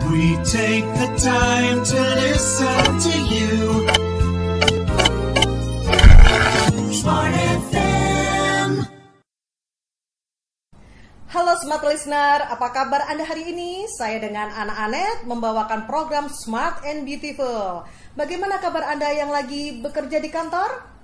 We take the time to listen to you. Smart FM. Halo Smart Listener, apa kabar Anda hari ini? Saya dengan Ana Anet membawakan program Smart and Beautiful. Bagaimana kabar Anda yang lagi bekerja di kantor?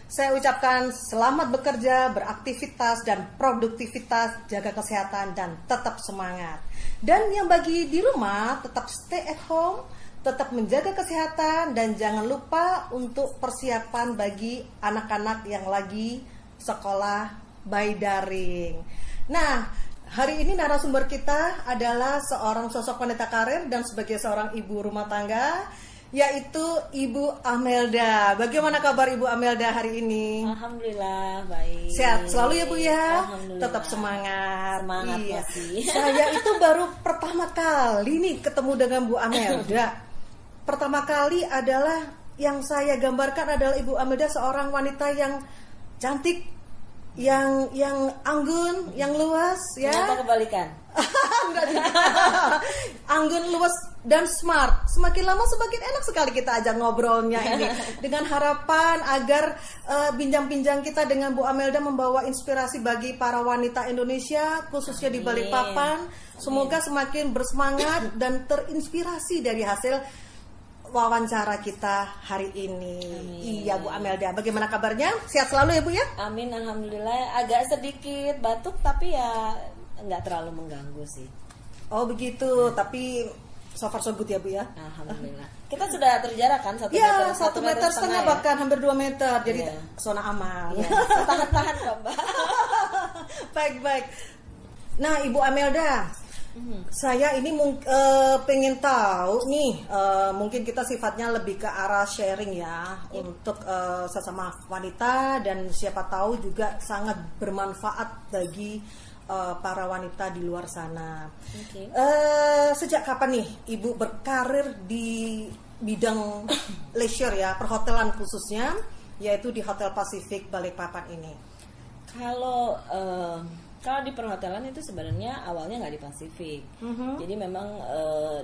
Saya ucapkan selamat bekerja, beraktivitas, dan produktivitas, jaga kesehatan, dan tetap semangat. Dan yang bagi di rumah, tetap stay at home, tetap menjaga kesehatan, dan jangan lupa untuk persiapan bagi anak-anak yang lagi sekolah by daring. Nah, hari ini narasumber kita adalah seorang sosok wanita karir dan sebagai seorang ibu rumah tangga, yaitu Ibu Amelda. Bagaimana kabar Ibu Amelda hari ini? Alhamdulillah baik. Sehat selalu ya Bu ya. Alhamdulillah. Tetap semangat. Semangat iya. masih. Saya itu baru pertama kali nih ketemu dengan Bu Amelda. Pertama kali adalah yang saya gambarkan adalah Ibu Amelda seorang wanita yang cantik, yang anggun, yang luas ya. Kenapa kebalikan? Enggak juga. Anggun, luas, dan smart. Semakin lama semakin enak sekali kita ajak ngobrolnya ini. Dengan harapan agar bincang-bincang kita dengan Bu Amelda membawa inspirasi bagi para wanita Indonesia, khususnya di Balikpapan. Semoga semakin bersemangat dan terinspirasi dari hasil wawancara kita hari ini. Amin. Iya Bu Amelda, bagaimana kabarnya? Sehat selalu ya Bu ya? Amin, alhamdulillah. Agak sedikit batuk tapi ya nggak terlalu mengganggu sih. Oh begitu, tapi so far so good ya Bu ya? Alhamdulillah. Kita sudah terjarak kan 1 meter? Ya, 1 meter setengah ya? bahkan hampir 2 meter. Jadi Iya. zona aman. Ya, tahan-tahan kok Mbak. Baik. Nah Ibu Amelda, saya ini pengen tahu nih, mungkin kita sifatnya lebih ke arah sharing ya, untuk sesama wanita, dan siapa tahu juga sangat bermanfaat bagi para wanita di luar sana. Okay. Sejak kapan nih Ibu berkarir di bidang leisure ya, perhotelan khususnya, yaitu di Hotel Pacific Balikpapan ini? Kalau di perhotelan itu sebenarnya awalnya nggak di Pasifik. Jadi memang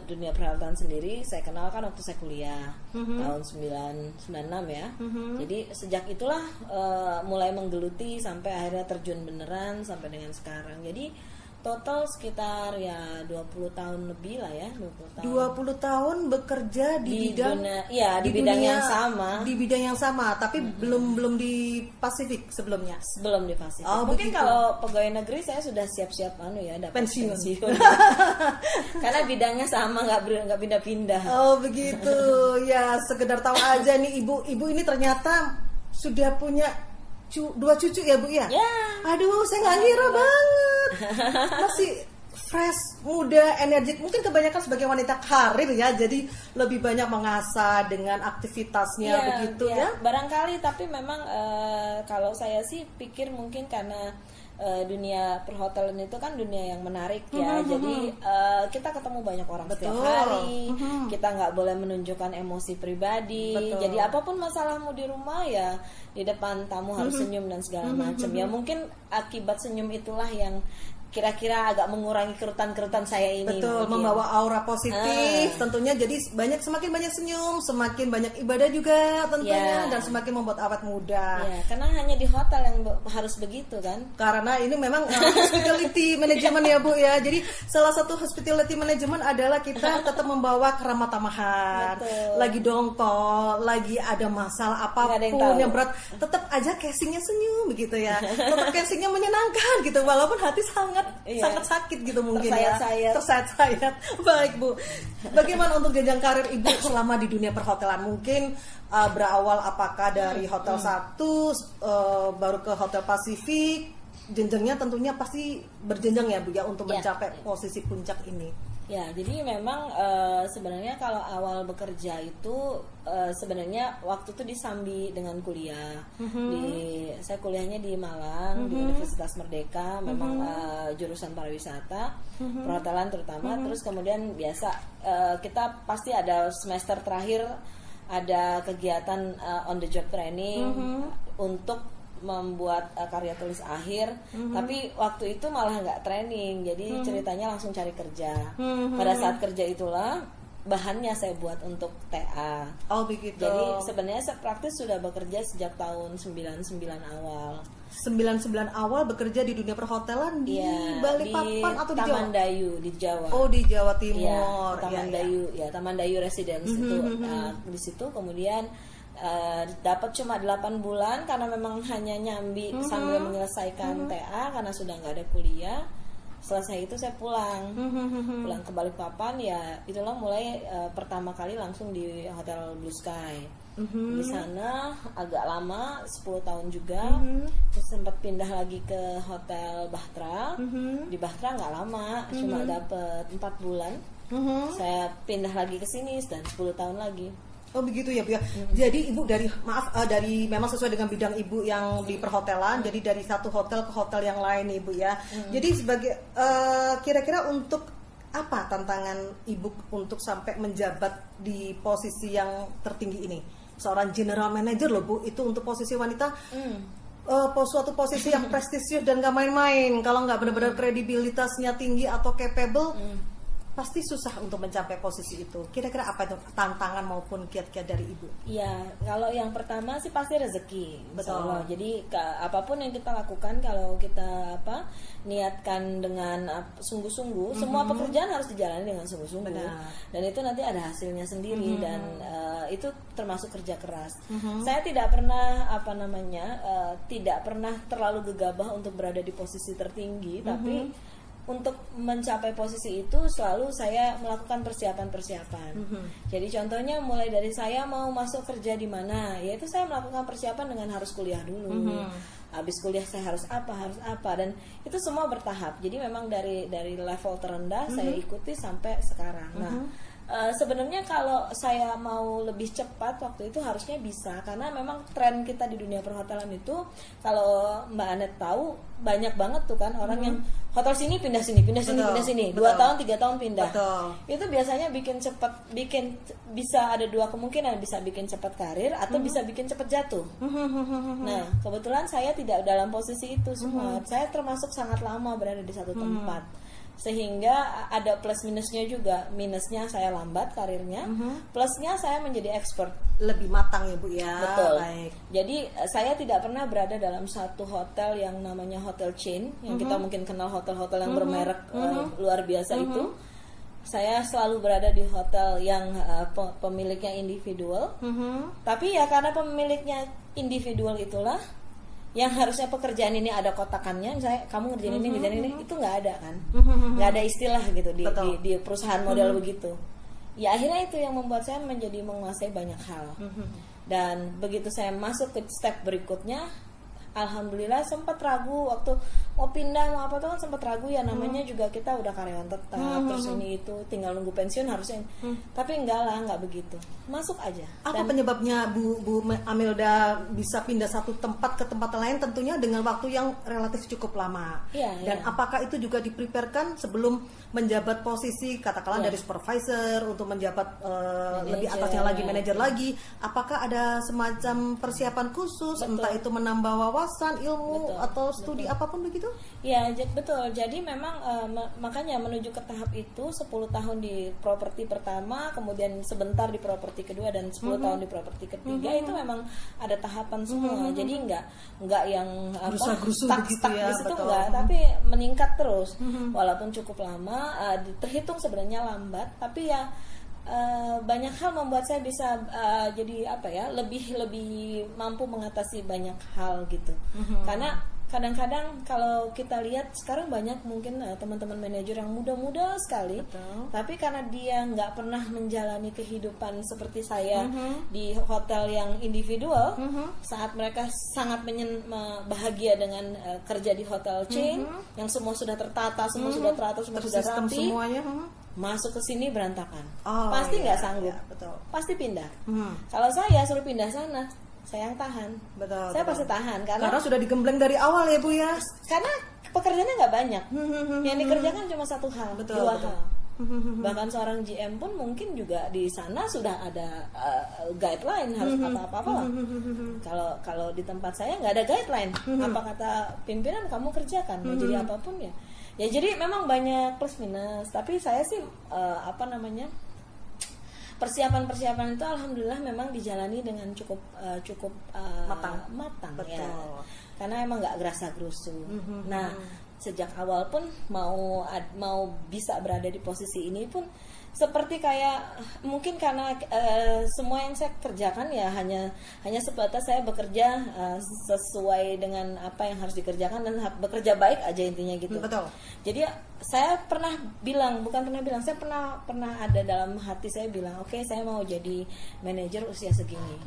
dunia perhotelan sendiri saya kenal kan waktu saya kuliah tahun 96 ya. Jadi sejak itulah mulai menggeluti sampai akhirnya terjun beneran sampai dengan sekarang. Jadi total sekitar ya 20 tahun lebih lah ya, 20 tahun. 20 tahun bekerja di bidang di bidang yang sama. Di bidang yang sama, tapi belum di Pasifik sebelumnya. Sebelum di Pasifik. Oh, Mungkin begitu. kalau pegawai negeri saya sudah siap-siap dapat Pensiun. Karena bidangnya sama, nggak pindah-pindah. Oh begitu. Ya sekedar tahu aja nih ibu ini ternyata sudah punya 2 cucu ya Bu ya? Ya. Aduh, saya nggak ngira banget. Masih fresh, muda, energik. Mungkin kebanyakan sebagai wanita karir ya, jadi lebih banyak mengasah dengan aktivitasnya begitu ya. Barangkali, tapi memang kalau saya sih pikir mungkin karena dunia perhotelan itu kan dunia yang menarik ya. Jadi kita ketemu banyak orang setiap hari. Kita nggak boleh menunjukkan emosi pribadi. Betul. Jadi apapun masalahmu di rumah ya di depan tamu harus senyum dan segala macam. Ya mungkin akibat senyum itulah yang kira-kira agak mengurangi kerutan-kerutan saya ini. Betul, mungkin. membawa aura positif tentunya, jadi semakin banyak senyum, semakin banyak ibadah juga tentunya, dan semakin membuat awet muda. Ya, karena hanya di hotel yang harus begitu kan. Karena ini memang hospitality management ya Bu ya. Jadi salah satu hospitality management adalah kita tetap membawa keramah tamahan. Betul. Lagi dongkol, lagi ada masalah apapun yang berat, tetap aja casingnya senyum begitu ya. Tetap casingnya menyenangkan gitu, walaupun hati sangat sakit gitu mungkin tersayat-sayat. Baik Bu, bagaimana untuk jenjang karir Ibu selama di dunia perhotelan? Mungkin berawal apakah dari Hotel 1 baru ke Hotel Pacific, jenjangnya tentunya pasti berjenjang ya Bu ya untuk mencapai posisi puncak ini. Ya, jadi memang sebenarnya kalau awal bekerja itu sebenarnya waktu itu disambi dengan kuliah. Saya kuliahnya di Malang di Universitas Merdeka, memang jurusan pariwisata, perhotelan terutama. Terus kemudian biasa kita pasti ada semester terakhir ada kegiatan on the job training untuk membuat karya tulis akhir, tapi waktu itu malah nggak training, jadi ceritanya langsung cari kerja. Pada saat kerja itulah bahannya saya buat untuk TA. Oh begitu. Jadi sebenarnya saya praktis sudah bekerja sejak tahun 99 awal. 99 awal bekerja di dunia perhotelan di Balikpapan atau di Jawa? Taman Dayu di Jawa. Oh di Jawa Ya, Timur. Taman Dayu, ya Taman Dayu Residence itu. Nah, di situ kemudian dapat cuma 8 bulan karena memang hanya nyambi sambil menyelesaikan TA karena sudah nggak ada kuliah. Selesai itu saya pulang ke Balikpapan, ya itulah mulai pertama kali langsung di Hotel Blue Sky. Di sana agak lama, 10 tahun juga. Terus sempat pindah lagi ke Hotel Bahtera. Di Bahtera nggak lama, cuma dapat 4 bulan. Saya pindah lagi ke sini dan 10 tahun lagi. Oh begitu ya Bu ya. Jadi Ibu dari dari memang sesuai dengan bidang Ibu yang di perhotelan, jadi dari satu hotel ke hotel yang lain Ibu ya. Jadi sebagai kira-kira untuk apa tantangan Ibu untuk sampai menjabat di posisi yang tertinggi ini? Seorang general manager loh Bu, itu untuk posisi wanita. Suatu posisi yang prestisius dan gak main-main. Kalau nggak benar-benar kredibilitasnya tinggi atau capable, pasti susah untuk mencapai posisi itu. Kira-kira apa itu tantangan maupun kiat-kiat dari Ibu? Iya, kalau yang pertama sih pasti rezeki. Betul. Jadi apapun yang kita lakukan, kalau kita niatkan dengan sungguh-sungguh, semua pekerjaan harus dijalani dengan sungguh-sungguh. Benar. Dan itu nanti ada hasilnya sendiri dan itu termasuk kerja keras. Saya tidak pernah tidak pernah terlalu gegabah untuk berada di posisi tertinggi, tapi untuk mencapai posisi itu selalu saya melakukan persiapan-persiapan. Jadi contohnya mulai dari saya mau masuk kerja di mana, yaitu saya melakukan persiapan dengan harus kuliah dulu. Habis kuliah saya harus apa, dan itu semua bertahap. Jadi memang dari level terendah saya ikuti sampai sekarang. Nah, sebenarnya kalau saya mau lebih cepat waktu itu harusnya bisa, karena memang tren kita di dunia perhotelan itu, kalau Mbak Anet tahu, banyak banget tuh kan orang yang hotel sini pindah sini 2 tahun 3 tahun pindah. Itu biasanya bikin bisa ada 2 kemungkinan, bisa bikin cepat karir atau bisa bikin cepat jatuh. Nah, kebetulan saya tidak dalam posisi itu semua. Saya termasuk sangat lama berada di satu tempat. Sehingga ada plus minusnya juga. Minusnya saya lambat karirnya, plusnya saya menjadi expert, lebih matang ya Bu ya. Betul. Baik. Jadi saya tidak pernah berada dalam satu hotel yang namanya hotel chain, yang kita mungkin kenal hotel-hotel yang bermerek luar biasa itu. Saya selalu berada di hotel yang pemiliknya individual. Tapi ya karena pemiliknya individual itulah yang harusnya pekerjaan ini ada kotakannya, misalnya kamu ngerjain ini, itu nggak ada kan, nggak ada istilah gitu di perusahaan model begitu. Ya akhirnya itu yang membuat saya menjadi menguasai banyak hal. Dan begitu saya masuk ke step berikutnya, alhamdulillah sempat ragu waktu mau pindah mau apa tuh kan sempat ragu ya, namanya juga kita udah karyawan tetap, terus ini itu tinggal nunggu pensiun harusnya. Tapi enggak lah, enggak begitu, masuk aja. Apa penyebabnya Bu Amilda bisa pindah satu tempat ke tempat lain, tentunya dengan waktu yang relatif cukup lama. Dan apakah itu juga dipreparekan sebelum menjabat posisi katakanlah dari supervisor untuk menjabat lebih atasnya lagi, manajer lagi? Apakah ada semacam persiapan khusus, entah itu menambah wawasan, ilmu atau studi apapun begitu? Ya betul. Jadi memang makanya menuju ke tahap itu 10 tahun di properti pertama, kemudian sebentar di properti kedua, dan 10 tahun di properti ketiga, itu memang ada tahapan semua. Jadi enggak yang stuck ya, di situ enggak, tapi meningkat terus. Walaupun cukup lama, terhitung sebenarnya lambat, tapi ya banyak hal membuat saya bisa jadi lebih mampu mengatasi banyak hal gitu. Karena kadang-kadang kalau kita lihat sekarang banyak mungkin teman-teman manajer yang muda-muda sekali, tapi karena dia nggak pernah menjalani kehidupan seperti saya di hotel yang individual, saat mereka sangat bahagia dengan kerja di hotel chain yang semua sudah tertata, semua sudah teratur, semua sudah rapi, masuk ke sini berantakan, pasti nggak sanggup, pasti pindah. Kalau saya suruh pindah sana, saya yang tahan. Saya pasti tahan karena sudah digembleng dari awal ya Bu ya. Karena pekerjaannya nggak banyak, yang dikerjakan cuma satu hal, dua hal. Bahkan seorang GM pun mungkin juga di sana sudah ada guideline harus apa lah. Kalau di tempat saya nggak ada guideline. Apa kata pimpinan kamu kerjakan, mau jadi apapun ya. Ya jadi memang banyak plus minus. Tapi saya sih persiapan itu alhamdulillah memang dijalani dengan cukup matang ya. Karena emang nggak gerasa-gerusu. Nah, sejak awal pun mau bisa berada di posisi ini pun seperti kayak mungkin karena semua yang saya kerjakan ya hanya sebatas saya bekerja sesuai dengan apa yang harus dikerjakan dan bekerja baik aja intinya gitu. Betul. Jadi saya pernah saya pernah ada dalam hati saya bilang, oke, saya mau jadi manajer usia segini.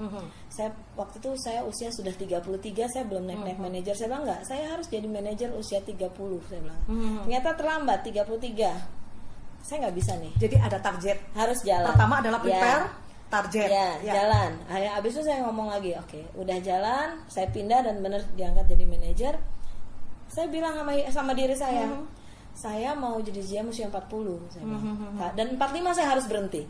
Saya waktu itu saya usia sudah 33, saya belum naik manajer. Saya bilang enggak, saya harus jadi manajer usia 30, saya bilang. Ternyata terlambat 33. Saya nggak bisa nih. Jadi ada target. Harus jalan. Pertama adalah prepare, target. Jalan. Abis itu saya ngomong lagi, oke, udah jalan, saya pindah dan benar diangkat jadi manajer. Saya bilang sama diri saya, saya mau jadi GM usia 40, saya bilang. Dan 45 saya harus berhenti.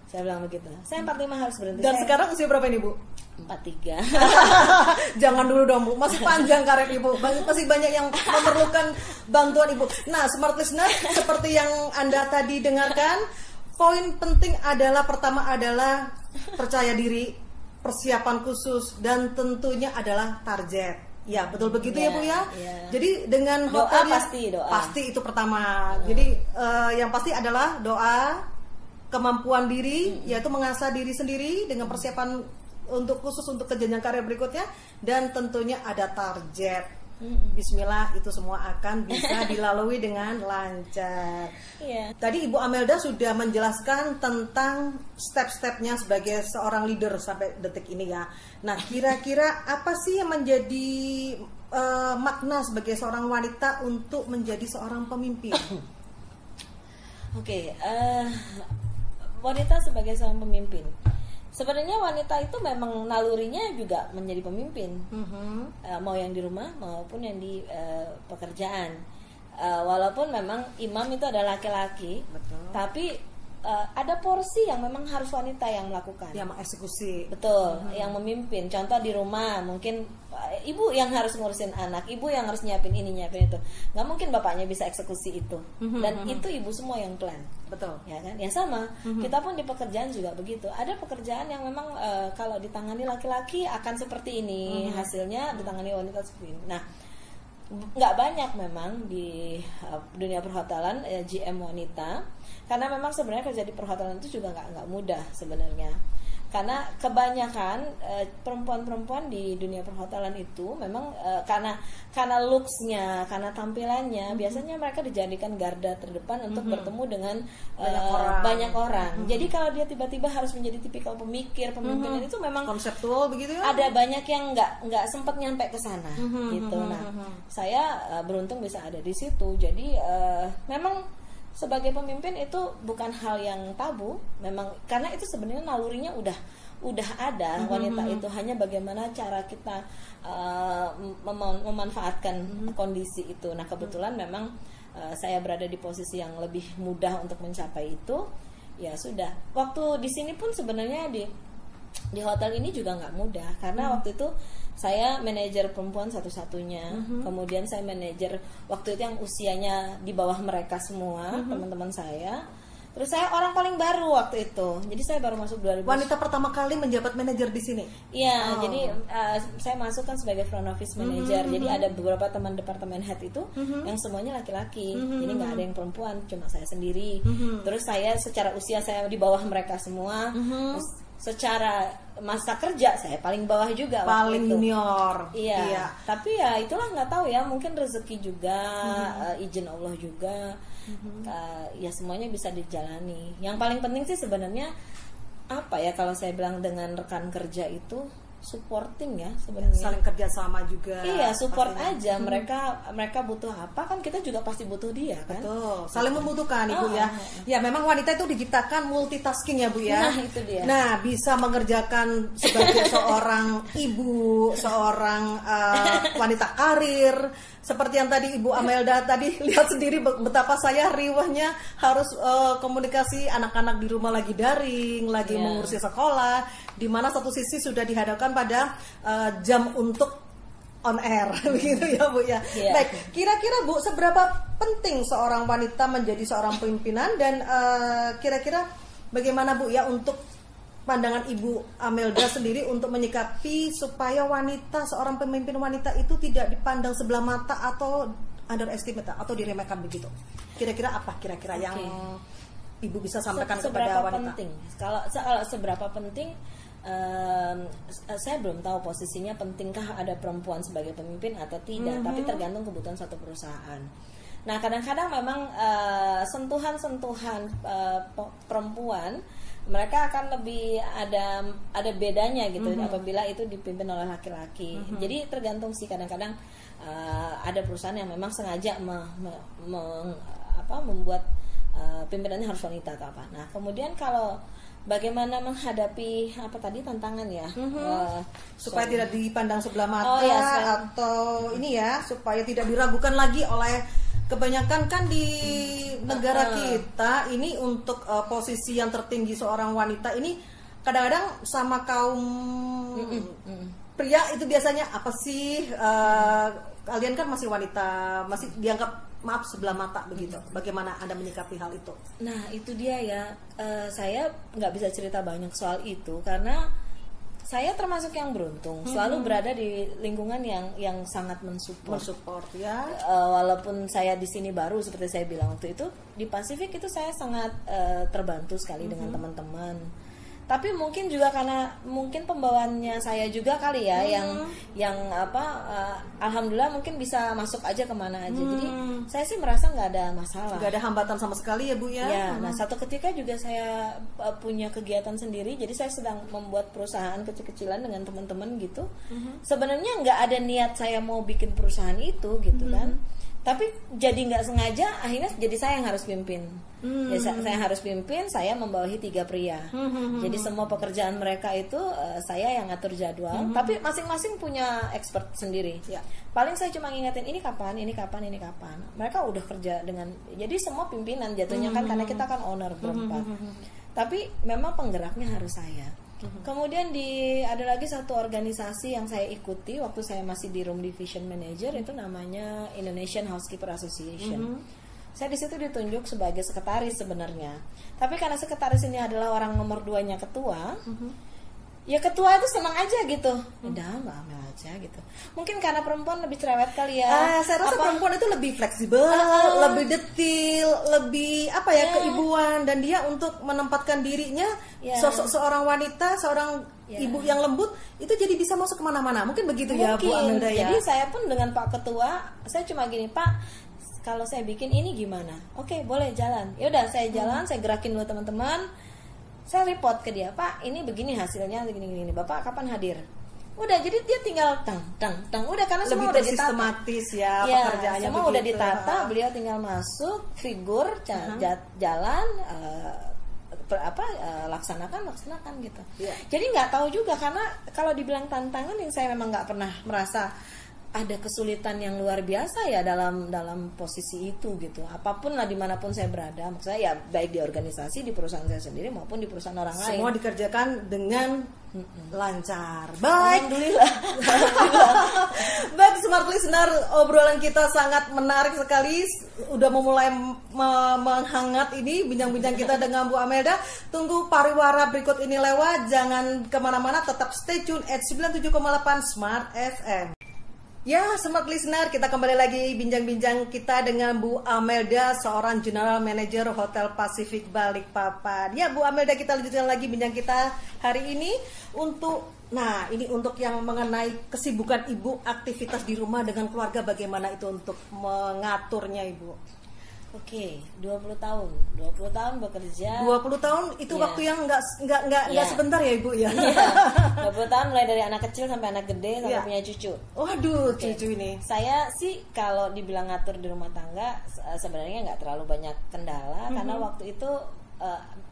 Saya bilang begitu. Saya 45 harus berhenti. Dan sekarang usia berapa ini, Bu? 43. Jangan dulu dong, Bu. Masih panjang karir Ibu. Masih banyak yang memerlukan bantuan Ibu. Nah, smart listener, seperti yang Anda tadi dengarkan, poin penting adalah pertama adalah percaya diri, persiapan khusus, dan tentunya adalah target. Ya, betul begitu ya Bu ya. Jadi dengan doa hotelnya, pasti itu pertama. Jadi yang pasti adalah doa, kemampuan diri, yaitu mengasah diri sendiri dengan persiapan khusus untuk ke jenjang karir berikutnya, dan tentunya ada target. Bismillah, itu semua akan bisa dilalui dengan lancar. Tadi Ibu Amelda sudah menjelaskan tentang step-stepnya sebagai seorang leader sampai detik ini ya. Nah, kira-kira apa sih yang menjadi makna sebagai seorang wanita untuk menjadi seorang pemimpin? Wanita sebagai seorang pemimpin. Sebenarnya wanita itu memang nalurinya juga menjadi pemimpin, mau yang di rumah maupun yang di pekerjaan. Walaupun memang imam itu adalah laki-laki, tapi ada porsi yang memang harus wanita yang melakukan, yang mengeksekusi. Betul, yang memimpin. Contoh di rumah mungkin ibu yang harus ngurusin anak, ibu yang harus nyiapin ini nyiapin itu. Nggak mungkin bapaknya bisa eksekusi itu, dan itu ibu semua yang plan. Betul, ya kan? Ya sama. Kita pun di pekerjaan juga begitu. Ada pekerjaan yang memang kalau ditangani laki-laki akan seperti ini, hasilnya ditangani wanita seperti ini. Nah, nggak banyak memang di dunia perhotelan GM wanita, karena memang sebenarnya kerja di perhotelan itu juga nggak mudah sebenarnya. Karena kebanyakan perempuan-perempuan di dunia perhotelan itu memang karena looks-nya, karena tampilannya, biasanya mereka dijadikan garda terdepan untuk bertemu dengan banyak orang. Jadi kalau dia tiba-tiba harus menjadi tipikal pemimpin itu memang konseptual begitu ya. Ada banyak yang nggak sempat nyampe ke sana gitu. Nah, saya beruntung bisa ada di situ. Jadi memang sebagai pemimpin itu bukan hal yang tabu, memang karena itu sebenarnya nalurinya udah ada wanita itu, hanya bagaimana cara kita memanfaatkan kondisi itu. Nah, kebetulan memang saya berada di posisi yang lebih mudah untuk mencapai itu. Ya sudah. Waktu di sini pun sebenarnya di hotel ini juga nggak mudah, karena waktu itu saya manajer perempuan satu-satunya. Kemudian saya manajer waktu itu yang usianya di bawah mereka semua, teman-teman saya. Terus saya orang paling baru waktu itu. Jadi saya baru masuk 2000. Wanita pertama kali menjabat manajer di sini. Iya, jadi saya masuk kan sebagai front office manager. Jadi ada beberapa teman departemen head itu yang semuanya laki-laki. Jadi nggak ada yang perempuan, cuma saya sendiri. Terus saya secara usia saya di bawah mereka semua. Terus secara masa kerja saya paling bawah juga, paling junior. Iya. Tapi ya itulah, nggak tahu ya, mungkin rezeki juga, izin Allah juga. Ya semuanya bisa dijalani. Yang paling penting sih sebenarnya apa ya, kalau saya bilang dengan rekan kerja itu supporting ya sebenarnya. Saling kerjasama juga. Iya, support pastinya. aja. Mereka butuh apa kan kita juga pasti butuh dia kan. Betul, saling membutuhkan Ibu ya. Ya memang wanita itu diciptakan multitasking ya Bu ya. Nah, itu dia. Nah, bisa mengerjakan sebagai seorang ibu, seorang wanita karir. Seperti yang tadi Ibu Amelda tadi lihat sendiri betapa saya riwahnya harus komunikasi, anak-anak di rumah lagi daring, lagi mengurusi sekolah, di mana satu sisi sudah dihadapkan pada jam untuk on air begitu ya Bu ya. Baik, kira-kira Bu seberapa penting seorang wanita menjadi seorang pimpinan dan kira-kira bagaimana Bu ya untuk pandangan Ibu Amelda sendiri untuk menyikapi supaya wanita, seorang pemimpin wanita itu tidak dipandang sebelah mata atau underestimate atau diremehkan begitu. Kira-kira apa kira-kira yang Ibu bisa sampaikan kepada wanita? Penting? Kalau seberapa penting, saya belum tahu posisinya pentingkah ada perempuan sebagai pemimpin atau tidak, tapi tergantung kebutuhan satu perusahaan. Nah, kadang-kadang memang sentuhan-sentuhan perempuan mereka akan lebih ada bedanya gitu apabila itu dipimpin oleh laki-laki. Jadi tergantung sih, kadang-kadang ada perusahaan yang memang sengaja membuat pimpinannya harus wanita atau apa. Nah, kemudian kalau bagaimana menghadapi apa tadi tantangan ya, supaya tidak dipandang sebelah mata atau ini ya, supaya tidak diragukan lagi oleh kebanyakan kan di negara kita ini untuk posisi yang tertinggi seorang wanita ini kadang-kadang sama kaum pria itu biasanya apa sih, kalian kan masih wanita, masih dianggap maaf sebelah mata begitu. Bagaimana Anda menyikapi hal itu? Nah itu dia ya, saya nggak bisa cerita banyak soal itu karena saya termasuk yang beruntung, selalu berada di lingkungan yang sangat mensupport ya. Walaupun saya di sini baru seperti saya bilang waktu itu di Pasifik itu saya sangat terbantu sekali dengan teman-teman. Tapi mungkin juga karena mungkin pembawaannya saya juga kali ya yang alhamdulillah mungkin bisa masuk aja kemana aja. Jadi saya sih merasa nggak ada masalah. Nggak ada hambatan sama sekali ya Bu ya. Ya, nah satu ketika juga saya punya kegiatan sendiri. Jadi saya sedang membuat perusahaan kecil-kecilan dengan teman-teman gitu. Sebenarnya nggak ada niat saya mau bikin perusahaan itu gitu kan. Tapi jadi nggak sengaja akhirnya jadi saya yang harus pimpin. Ya, saya harus pimpin, saya membawahi 3 pria. Jadi semua pekerjaan mereka itu saya yang ngatur jadwal. Tapi masing-masing punya expert sendiri. Paling saya cuma ngingetin ini kapan, ini kapan, ini kapan. Mereka udah kerja dengan, jadi semua pimpinan jatuhnya kan karena kita kan owner berempat. Tapi memang penggeraknya harus saya. Kemudian ada lagi satu organisasi yang saya ikuti waktu saya masih di Room Division Manager, itu namanya Indonesian Housekeeper Association. Saya di situ ditunjuk sebagai sekretaris sebenarnya. Tapi karena sekretaris ini adalah orang nomor 2-nya ketua, ya ketua itu senang aja gitu. Udah Mbak Amel aja gitu. Mungkin karena perempuan lebih cerewet kali ya. Saya rasa perempuan itu lebih fleksibel, lebih detail, lebih keibuan, dan dia untuk menempatkan dirinya sosok seorang wanita, seorang ibu yang lembut itu jadi bisa masuk kemana-mana. Mungkin begitu ya Bu Amelda ya. Jadi saya pun dengan Pak Ketua, saya cuma gini, Pak, kalau saya bikin ini gimana? Oke, boleh jalan. Ya udah saya jalan, saya gerakin dulu teman-teman. Saya report ke dia, Pak, ini begini hasilnya, gini. Bapak kapan hadir? Udah, jadi dia tinggal tang. Udah, karena semua udah ditata. Sistematis ya pekerjaannya. Semua udah ditata, beliau tinggal masuk, figur, jalan, laksanakan gitu. Jadi nggak tahu juga, karena kalau dibilang tantangan yang saya memang nggak pernah merasa ada kesulitan yang luar biasa ya dalam posisi itu gitu. Apapun lah dimanapun saya berada, maksud saya ya baik di organisasi, di perusahaan saya sendiri maupun di perusahaan orang lain. Semua dikerjakan dengan lancar. Baik, alhamdulillah. Baik, smart listener, obrolan kita sangat menarik sekali. Udah memulai menghangat ini bincang-bincang kita dengan Bu Amelda. Tunggu pariwara berikut ini lewat. Jangan kemana-mana, tetap stay tune at 97,8 Smart FM. Ya, smart listener, kita kembali lagi bincang-bincang kita dengan Bu Amelda, seorang General Manager Hotel Pasifik Balikpapan. Ya, Bu Amelda, kita lanjutkan lagi bincang kita hari ini untuk yang mengenai kesibukan Ibu, aktivitas di rumah dengan keluarga, bagaimana itu untuk mengaturnya Ibu? Oke, 20 tahun bekerja. 20 tahun itu Iya. waktu yang nggak Iya. sebentar ya Ibu ya. Iya, 20 tahun mulai dari anak kecil sampai anak gede sampai Iya. punya cucu. Waduh, Oke. cucu ini. Saya sih kalau dibilang ngatur di rumah tangga sebenarnya nggak terlalu banyak kendala karena waktu itu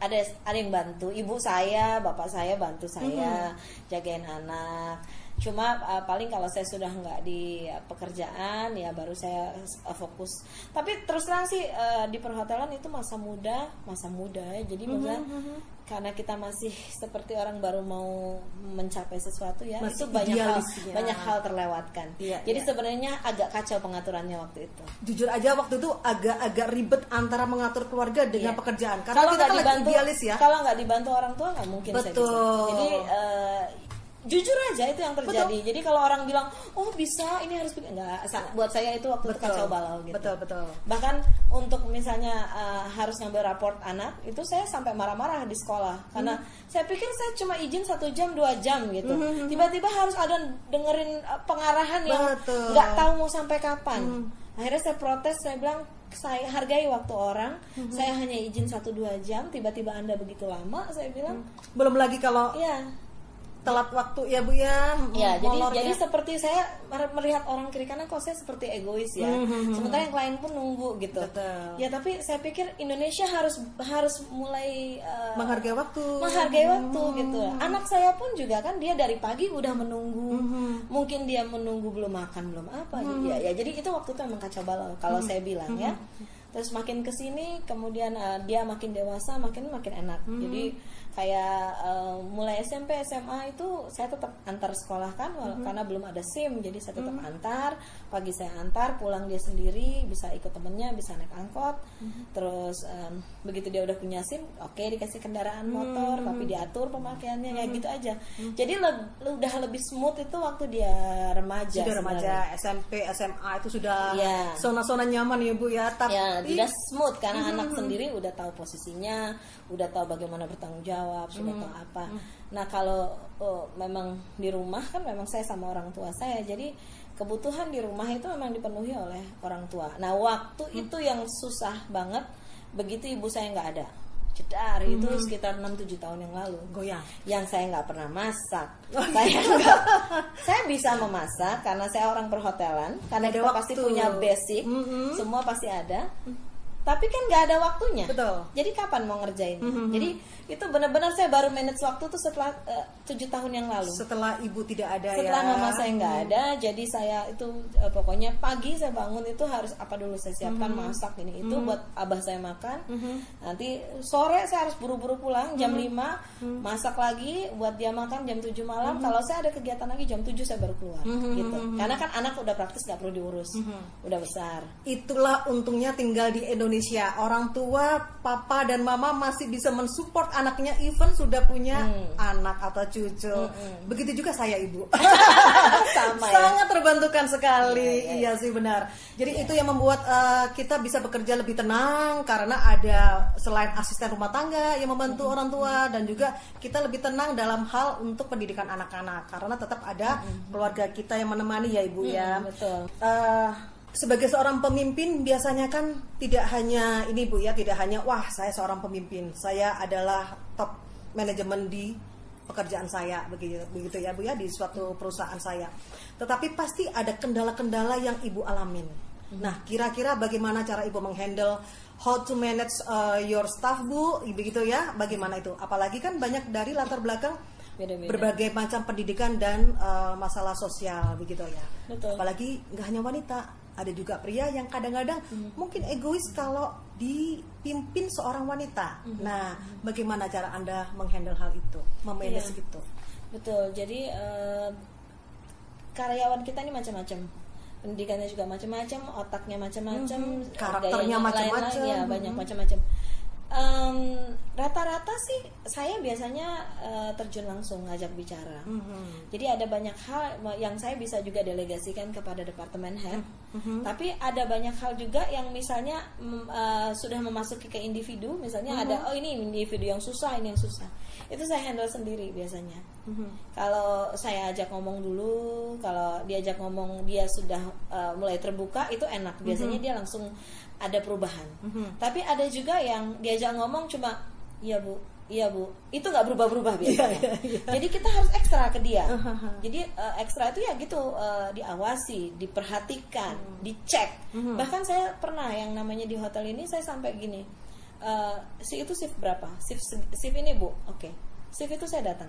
ada yang bantu, ibu saya, bapak saya bantu saya jagain anak. Cuma paling kalau saya sudah nggak di pekerjaan ya baru saya fokus. Tapi terus terang sih di perhotelan itu masa muda ya. Jadi maksudnya karena kita masih seperti orang baru mau mencapai sesuatu ya, Masih itu banyak idealisnya. hal terlewatkan. Iya, Jadi iya. sebenarnya agak kacau pengaturannya waktu itu. Jujur aja waktu itu agak ribet antara mengatur keluarga dengan Iya. pekerjaan. Karena Kalau kita nggak kan lagi dibantu, idealis ya. kalau nggak dibantu orang tua nggak mungkin saya Betul. bisa. Jadi jujur aja itu yang terjadi. Betul. Jadi kalau orang bilang, oh bisa, ini harus nggak. Buat saya itu waktu itu kacau balau gitu. Betul. Bahkan untuk misalnya harus ngambil raport anak, itu saya sampai marah-marah di sekolah karena saya pikir saya cuma izin 1 jam 2 jam gitu. Tiba-tiba harus ada dengerin pengarahan yang Betul. nggak tahu mau sampai kapan. Akhirnya saya protes, saya bilang saya hargai waktu orang, saya hanya izin 1-2 jam, tiba-tiba Anda begitu lama, saya bilang, Belum lagi kalau ya, telat waktu ya Bu ya. ya molornya. jadi seperti saya melihat orang kiri kanan kok saya seperti egois ya, sementara yang lain pun nunggu gitu. Betul. Ya tapi saya pikir Indonesia harus mulai menghargai waktu. gitu. Anak saya pun juga kan dia dari pagi udah menunggu, mungkin dia menunggu belum makan belum apa, ya jadi itu waktu itu emang kacau balau kalau saya bilang ya. Terus makin kesini kemudian dia makin dewasa makin enak. Jadi kayak mulai SMP SMA itu saya tetap antar sekolah kan karena belum ada SIM, jadi saya tetap antar, pagi saya antar, pulang dia sendiri, bisa ikut temennya, bisa naik angkot. Terus begitu dia udah punya SIM, oke, dikasih kendaraan motor tapi diatur pemakaiannya ya gitu aja. Jadi udah lebih smooth itu waktu dia remaja. Sudah sebenarnya. remaja, SMP, SMA itu sudah Iya. zona-zona nyaman ya Bu ya. Tapi Ya, tidak smooth karena anak sendiri udah tahu posisinya, udah tahu bagaimana bertanggung jawab, sudah tahu apa. Nah, kalau memang di rumah kan memang saya sama orang tua saya, jadi kebutuhan di rumah itu memang dipenuhi oleh orang tua. Nah, waktu itu yang susah banget begitu ibu saya nggak ada. Jedar itu sekitar 6-7 tahun yang lalu. goyang. Yang saya nggak pernah masak. iya. Saya bisa memasak karena saya orang perhotelan, karena Ada kita waktu. pasti punya basic, semua pasti ada. Tapi kan nggak ada waktunya. Betul. Jadi kapan mau ngerjain? Jadi itu benar-benar saya baru manage waktu tuh setelah 7 tahun yang lalu. Setelah ibu tidak ada Setelah ya. mama saya nggak ada, jadi saya itu pokoknya pagi saya bangun itu harus apa dulu saya siapkan, masak ini itu buat abah saya makan. Nanti sore saya harus buru-buru pulang jam 5, masak lagi buat dia makan jam 7 malam. Kalau saya ada kegiatan lagi jam 7 saya baru keluar gitu. Karena kan anak udah praktis, nggak perlu diurus, udah besar. Itulah untungnya tinggal di Indonesia. Orang tua, papa dan mama masih bisa mensupport anaknya, even sudah punya anak atau cucu. Begitu juga saya ibu. Sama ya. Sangat terbantukan sekali. Iya sih benar. Jadi itu yang membuat kita bisa bekerja lebih tenang karena ada selain asisten rumah tangga yang membantu orang tua, dan juga kita lebih tenang dalam hal untuk pendidikan anak-anak karena tetap ada keluarga kita yang menemani ya ibu ya. Betul. Sebagai seorang pemimpin biasanya kan tidak hanya ini Bu ya, tidak hanya wah saya seorang pemimpin, saya adalah top manajemen di pekerjaan saya begitu ya Bu ya, di suatu perusahaan saya. Tetapi pasti ada kendala-kendala yang Ibu alamin. Nah, kira-kira bagaimana cara Ibu menghandle how to manage your staff Bu, begitu ya? Bagaimana itu? Apalagi kan banyak dari latar belakang Beda-beda. berbagai macam pendidikan dan masalah sosial begitu ya. Betul. Apalagi nggak hanya wanita, ada juga pria yang kadang-kadang mungkin egois kalau dipimpin seorang wanita. Nah, bagaimana cara Anda menghandle hal itu, memanage Iya. itu? Betul. Jadi karyawan kita ini macam-macam. Pendidikannya juga macam-macam, otaknya macam-macam, Karakternya gayanya macam-macam. lain-lain, ya banyak macam-macam. Rata-rata sih saya biasanya terjun langsung ngajak bicara. Jadi ada banyak hal yang saya bisa juga delegasikan kepada departemen head. Tapi ada banyak hal juga yang misalnya sudah memasuki ke individu, misalnya ada ini individu yang susah, ini yang susah. Itu saya handle sendiri biasanya. Kalau saya ajak ngomong dulu, kalau diajak ngomong dia sudah mulai terbuka, itu enak. Biasanya dia langsung ada perubahan. Tapi ada juga yang diajak ngomong cuma iya bu, itu nggak berubah-berubah biasanya. Jadi kita harus ekstra ke dia. Jadi ekstra itu ya gitu, diawasi, diperhatikan, dicek. Bahkan saya pernah yang namanya di hotel ini saya sampai gini, si itu shift berapa? Shift ini bu, oke. Shift itu saya datang,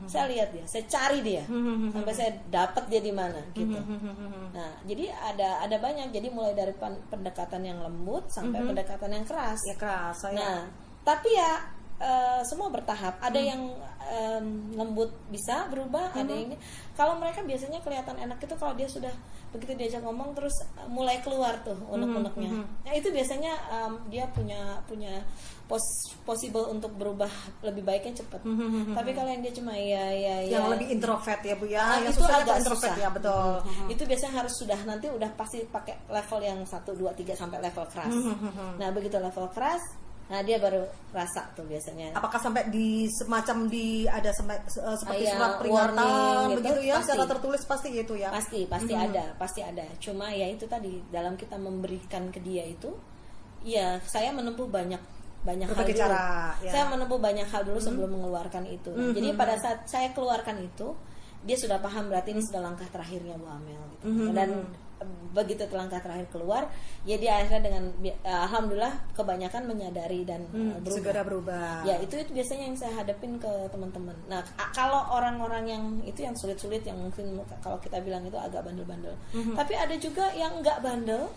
saya lihat dia, saya cari dia, sampai saya dapat dia di mana gitu. Nah, jadi ada banyak. Jadi mulai dari pendekatan yang lembut sampai pendekatan yang keras. Ya keras. Nah, tapi ya semua bertahap. Ada yang lembut bisa berubah, ada yang ini. Kalau mereka biasanya kelihatan enak itu kalau dia sudah begitu diajak ngomong terus mulai keluar tuh unek-uneknya. Nah itu biasanya dia punya possible untuk berubah lebih baiknya cepat. Tapi kalau yang dia cuma yang lebih introvert ya bu ya, yang itu susah agak introvert susah. Ya betul. Itu biasanya harus sudah nanti udah pasti pakai level yang 1, 2, 3 sampai level keras. Nah begitu level keras, nah dia baru rasa tuh biasanya. Apakah sampai di semacam ada seperti Ya, surat peringatan warning begitu gitu, ya, pasti. secara tertulis pasti gitu ya. Pasti ada. Cuma ya itu tadi dalam kita memberikan ke dia itu, ya saya menempuh banyak hal Berbagai dulu. cara, ya. Saya menempuh banyak hal dulu sebelum mengeluarkan itu. Jadi pada saat saya keluarkan itu, dia sudah paham berarti ini sudah langkah terakhirnya Bu Amel gitu. Dan begitu langkah terakhir keluar, ya dia akhirnya dengan alhamdulillah kebanyakan menyadari dan segera berubah. Ya itu biasanya yang saya hadapin ke teman-teman. Nah kalau orang-orang yang itu yang sulit-sulit, yang mungkin kalau kita bilang itu agak bandel-bandel, tapi ada juga yang nggak bandel,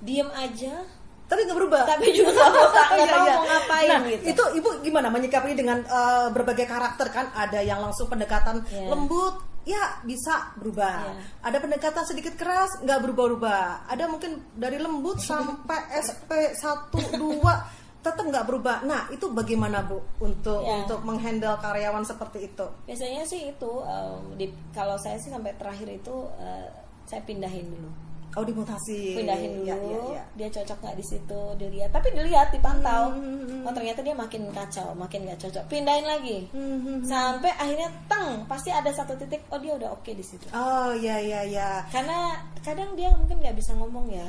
diem aja. Tapi nggak berubah. Tapi juga nggak tahu Iya. mau ngapain Nah, gitu. itu ibu gimana menyikapi dengan berbagai karakter kan? Ada yang langsung pendekatan lembut, ya bisa berubah. Ada pendekatan sedikit keras, nggak berubah-ubah. Ada mungkin dari lembut sampai SP 1, 2 tetap nggak berubah. Nah itu bagaimana bu untuk menghandle karyawan seperti itu? Biasanya sih itu kalau saya sih sampai terakhir itu saya pindahin dulu. Oh dimutasi. Pindahin dulu, Ya. dia cocok nggak di situ, dilihat. Tapi dilihat, dipantau. Oh ternyata dia makin kacau, makin nggak cocok. Pindahin lagi, sampai akhirnya pasti ada satu titik. Oh dia udah oke di situ. Oh ya. Karena kadang dia mungkin nggak bisa ngomong ya.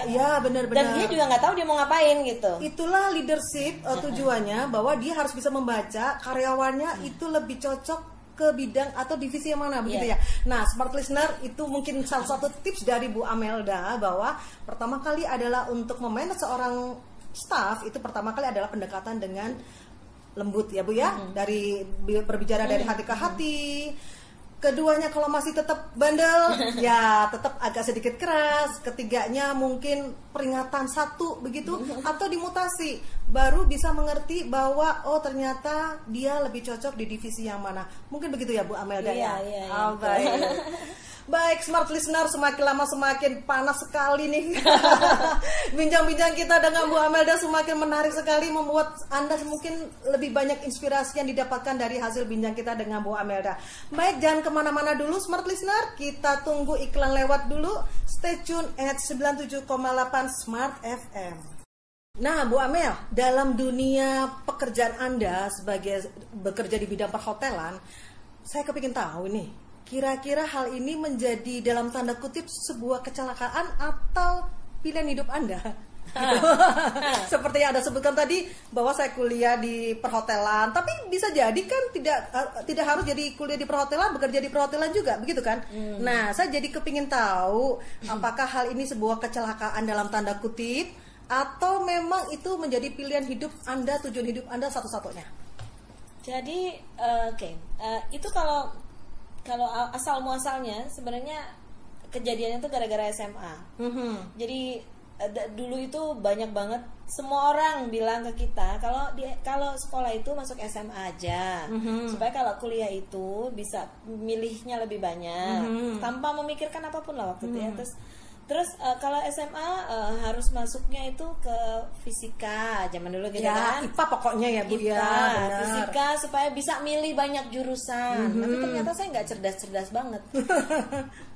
Ya benar-benar. Dan dia juga nggak tahu dia mau ngapain gitu. Itulah leadership tujuannya, bahwa dia harus bisa membaca karyawannya itu lebih cocok ke bidang atau divisi yang mana begitu ya. Nah, smart listener itu mungkin salah satu tips dari Bu Amelda, bahwa pertama kali adalah untuk memanage seorang staff itu pertama kali adalah pendekatan dengan lembut ya Bu ya, dari berbicara dari hati ke hati. Keduanya kalau masih tetap bandel ya tetap agak sedikit keras. Ketiganya mungkin peringatan 1 begitu, atau dimutasi, baru bisa mengerti bahwa oh ternyata dia lebih cocok di divisi yang mana. Mungkin begitu ya Bu Amelda ya. Oh, baik. Baik, smart listener, semakin lama semakin panas sekali nih. Bincang-bincang kita dengan Bu Amelda semakin menarik sekali, membuat Anda mungkin lebih banyak inspirasi yang didapatkan dari hasil bincang kita dengan Bu Amelda. Baik, jangan kemana-mana dulu smart listener, kita tunggu iklan lewat dulu. Stay tune at 97,8 Smart FM. Nah Bu Amel, dalam dunia pekerjaan Anda sebagai bekerja di bidang perhotelan, saya kepingin tahu nih, kira-kira hal ini menjadi dalam tanda kutip sebuah kecelakaan atau pilihan hidup Anda? Seperti yang Anda sebutkan tadi, bahwa saya kuliah di perhotelan, tapi bisa jadi kan tidak harus jadi kuliah di perhotelan, bekerja di perhotelan juga, begitu kan? Nah, saya jadi kepingin tahu apakah hal ini sebuah kecelakaan dalam tanda kutip, atau memang itu menjadi pilihan hidup Anda, tujuan hidup Anda satu-satunya? Jadi itu kalau asal muasalnya sebenarnya kejadiannya itu gara-gara SMA. Jadi dulu itu banyak banget semua orang bilang ke kita kalau sekolah itu masuk SMA aja, supaya kalau kuliah itu bisa milihnya lebih banyak tanpa memikirkan apapun lah waktu itu ya. Terus kalau SMA harus masuknya itu ke fisika zaman dulu gitu ya, kan. IPA pokoknya ya Bu ya, benar. Fisika supaya bisa milih banyak jurusan. Tapi ternyata saya nggak cerdas-cerdas banget.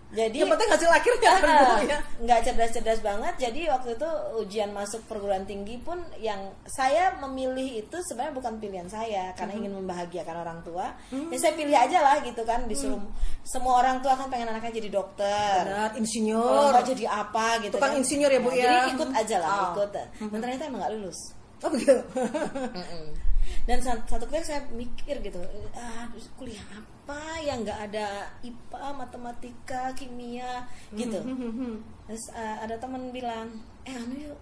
Jadi yang penting hasil akhirnya kan, Bu, ya. nggak cerdas-cerdas banget. Jadi waktu itu ujian masuk perguruan tinggi pun yang saya memilih itu sebenarnya bukan pilihan saya karena ingin membahagiakan orang tua. Ya saya pilih aja lah gitu kan, disuruh semua orang tua kan pengen anaknya jadi dokter, Benar, kalau insinyur, nggak jadi apa gitu tukang kan. insinyur ya Bu, ya. Jadi ikut aja lah, Oh. ikut. Dan ternyata emang nggak lulus. Oh begitu. Dan satu ketika saya mikir gitu, kuliah apa yang nggak ada IPA, matematika, kimia gitu. Terus ada teman bilang, anu yuk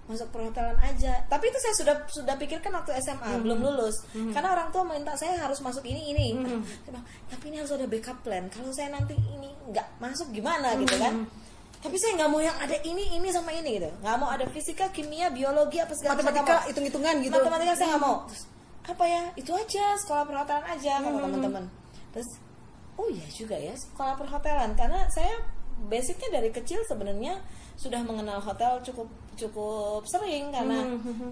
masuk perhotelan aja. Tapi itu saya sudah pikirkan waktu SMA, belum lulus. Karena orang tua minta saya harus masuk ini. Saya bilang, tapi ini harus ada backup plan. Kalau saya nanti ini nggak masuk gimana gitu kan? Tapi saya nggak mau yang ada ini sama ini gitu. Nggak mau ada fisika, kimia, biologi apa segala macam. Matematika, hitung-hitungan gitu. Matematika saya nggak mau. Terus, apa ya? Itu aja sekolah perhotelan aja kata teman-teman. Terus, oh iya juga ya sekolah perhotelan karena saya basicnya dari kecil sebenarnya sudah mengenal hotel cukup sering karena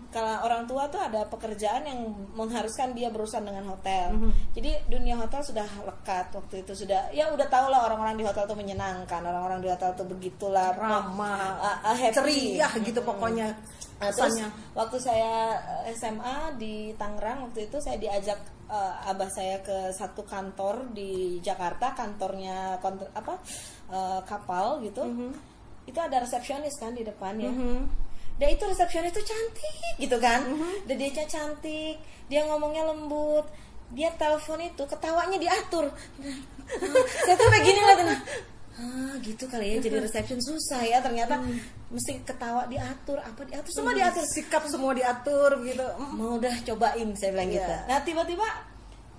kalau orang tua tuh ada pekerjaan yang mengharuskan dia berurusan dengan hotel. Jadi dunia hotel sudah lekat waktu itu, sudah ya udah tahu lah orang-orang di hotel tuh menyenangkan, orang-orang di hotel tuh begitulah ramah, happy, ceria gitu pokoknya. Terus waktu saya SMA di Tangerang waktu itu saya diajak abah saya ke satu kantor di Jakarta, kantornya kapal gitu. Itu ada resepsionis kan di depan ya. Dan itu resepsionis itu cantik gitu kan. Dan dia cantik, dia ngomongnya lembut, dia telepon itu ketawanya diatur. Saya tuh kayak gini lah, gitu kali ya jadi resepsion susah ya ternyata. Mesti ketawa diatur, apa diatur, semua diatur, sikap semua diatur gitu. Mau udah cobain saya bilang gitu. Nah tiba-tiba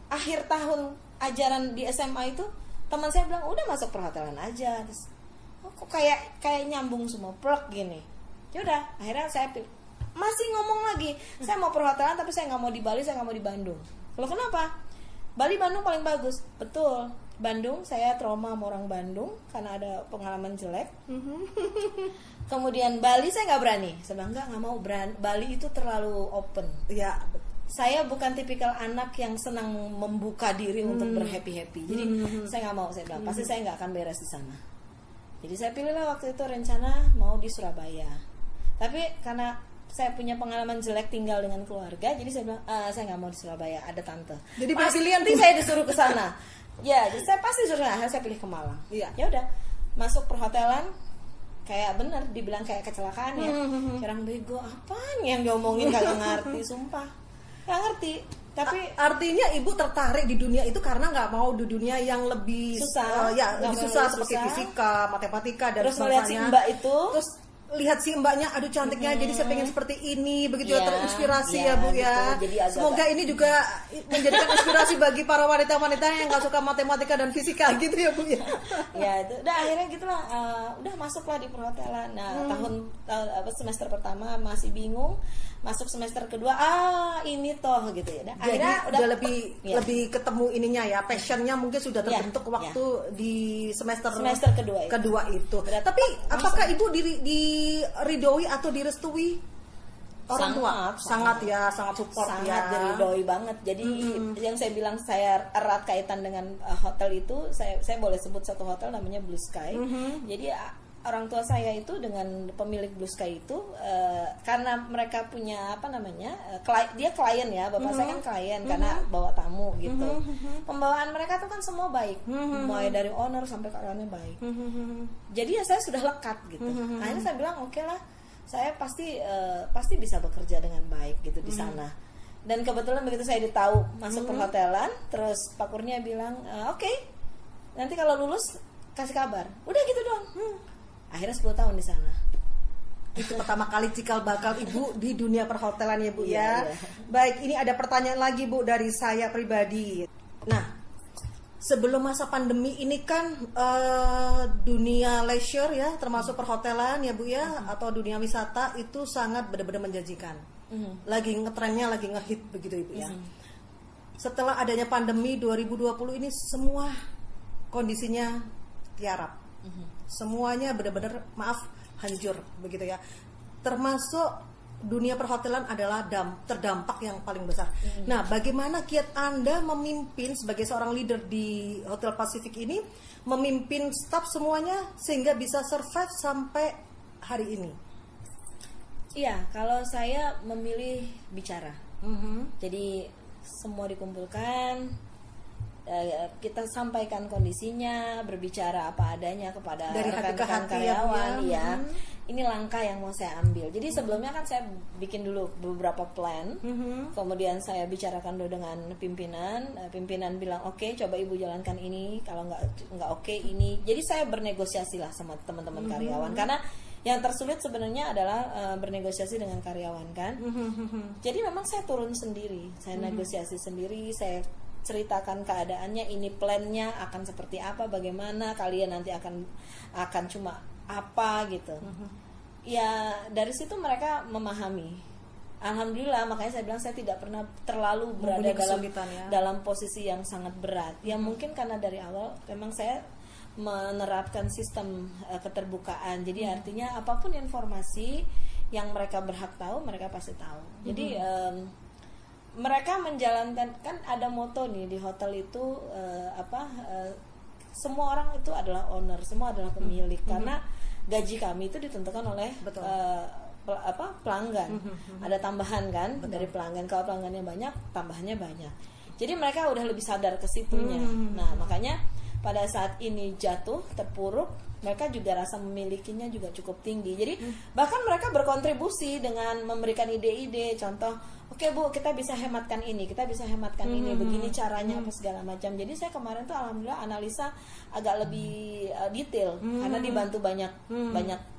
akhir tahun ajaran di SMA itu teman saya bilang udah masuk perhotelan aja. Terus kok kayak nyambung semua plug gini. Ya udah akhirnya saya masih ngomong lagi, saya mau perhotelan tapi saya nggak mau di Bali, saya nggak mau di Bandung. Kalau kenapa? Bali Bandung paling bagus. Betul. Bandung saya trauma sama orang Bandung karena ada pengalaman jelek. Kemudian Bali saya nggak berani. Saya bilang nggak mau berani. Bali itu terlalu open. Ya. Saya bukan tipikal anak yang senang membuka diri untuk berhappy-happy. Jadi saya nggak mau, saya bilang pasti saya nggak akan beres di sana. Jadi saya pilihlah waktu itu rencana mau di Surabaya. Tapi karena saya punya pengalaman jelek tinggal dengan keluarga, jadi saya bilang saya nggak mau di Surabaya, ada tante. Jadi pilihan saya disuruh ke sana. Ya, jadi saya pasti disuruh. Akhirnya saya pilih ke Malang. Iya. Ya udah, masuk perhotelan kayak bener dibilang kayak kecelakaan ya. Orang bego apaan yang diomongin kagak ngerti, sumpah. Nggak ngerti. Tapi artinya ibu tertarik di dunia itu karena nggak mau di dunia yang lebih susah, lebih susah seperti fisika, matematika dan terus melihat si mbak itu, terus lihat si mbaknya aduh cantiknya, jadi saya pengen seperti ini begitu ya, terinspirasi ya Bu ya. Jadi semoga ini juga menjadikan inspirasi bagi para wanita-wanita yang nggak suka matematika dan fisika gitu ya Bu ya. Ya itu udah akhirnya gitulah, udah masuklah di perhotelan. Nah tahun semester pertama masih bingung, masuk semester kedua ini toh gitu ya. Nah, jadi akhirnya udah lebih ketemu ininya ya, passionnya mungkin sudah terbentuk waktu di semester kedua itu. Tapi apakah ibu diridoi atau direstui orang tua? Sangat support, sangat diridoi banget. Jadi yang saya bilang saya erat kaitan dengan hotel itu, saya boleh sebut satu hotel namanya Blue Sky. Jadi orang tua saya itu dengan pemilik Blue Sky itu karena mereka punya dia klien ya, bapak saya kan klien karena bawa tamu gitu. Pembawaan mereka tuh kan semua baik, mulai dari owner sampai karyawannya baik. Jadi ya saya sudah lekat gitu. Akhirnya saya bilang oke lah, saya pasti bisa bekerja dengan baik gitu di sana. Dan kebetulan begitu saya ditahu masuk perhotelan, terus Pak Kurnia bilang oke, nanti kalau lulus kasih kabar. Udah gitu doang. Akhirnya 10 tahun di sana. Itu pertama kali cikal bakal ibu di dunia perhotelan ya Bu ya. Iya. Baik, ini ada pertanyaan lagi Bu dari saya pribadi. Nah, sebelum masa pandemi ini kan dunia leisure ya, termasuk perhotelan ya Bu ya, atau dunia wisata itu sangat benar-benar menjanjikan. Lagi ngetrennya, lagi ngehit begitu Ibu ya. Setelah adanya pandemi 2020 ini semua kondisinya tiarap. Semuanya benar-benar hancur begitu ya. Termasuk dunia perhotelan adalah terdampak yang paling besar. Nah, bagaimana kiat Anda memimpin sebagai seorang leader di Hotel Pacific ini, memimpin staf semuanya sehingga bisa survive sampai hari ini? Iya, kalau saya memilih bicara. Jadi semua dikumpulkan, kita sampaikan kondisinya, berbicara apa adanya kepada dari rekan-rekan karyawan. Ya, ini langkah yang mau saya ambil. Jadi sebelumnya kan saya bikin dulu beberapa plan, kemudian saya bicarakan dulu dengan pimpinan. Pimpinan bilang oke, coba ibu jalankan ini. Kalau nggak oke ini. Jadi saya bernegosiasi lah sama teman-teman karyawan, karena yang tersulit sebenarnya adalah bernegosiasi dengan karyawan kan. Jadi memang saya turun sendiri, saya negosiasi sendiri, saya ceritakan keadaannya, ini plannya akan seperti apa, bagaimana kalian nanti akan cuma apa gitu. Ya dari situ mereka memahami. Alhamdulillah, makanya saya bilang saya tidak pernah terlalu berada dalam posisi yang sangat berat. Ya mungkin karena dari awal memang saya menerapkan sistem keterbukaan. Jadi artinya apapun informasi yang mereka berhak tahu, mereka pasti tahu. Jadi mereka menjalankan, kan ada moto nih di hotel itu semua orang itu adalah owner, semua adalah pemilik, karena gaji kami itu ditentukan oleh pelanggan. Ada tambahan kan dari pelanggan. Kalau pelanggannya banyak, tambahannya banyak. Jadi mereka udah lebih sadar ke situnya. Nah, makanya pada saat ini jatuh, terpuruk, mereka juga rasa memilikinya juga cukup tinggi. Jadi bahkan mereka berkontribusi dengan memberikan ide-ide, contoh, oke Bu, kita bisa hematkan ini, kita bisa hematkan ini, begini caranya apa segala macam. Jadi saya kemarin tuh alhamdulillah analisa agak lebih detail, karena dibantu banyak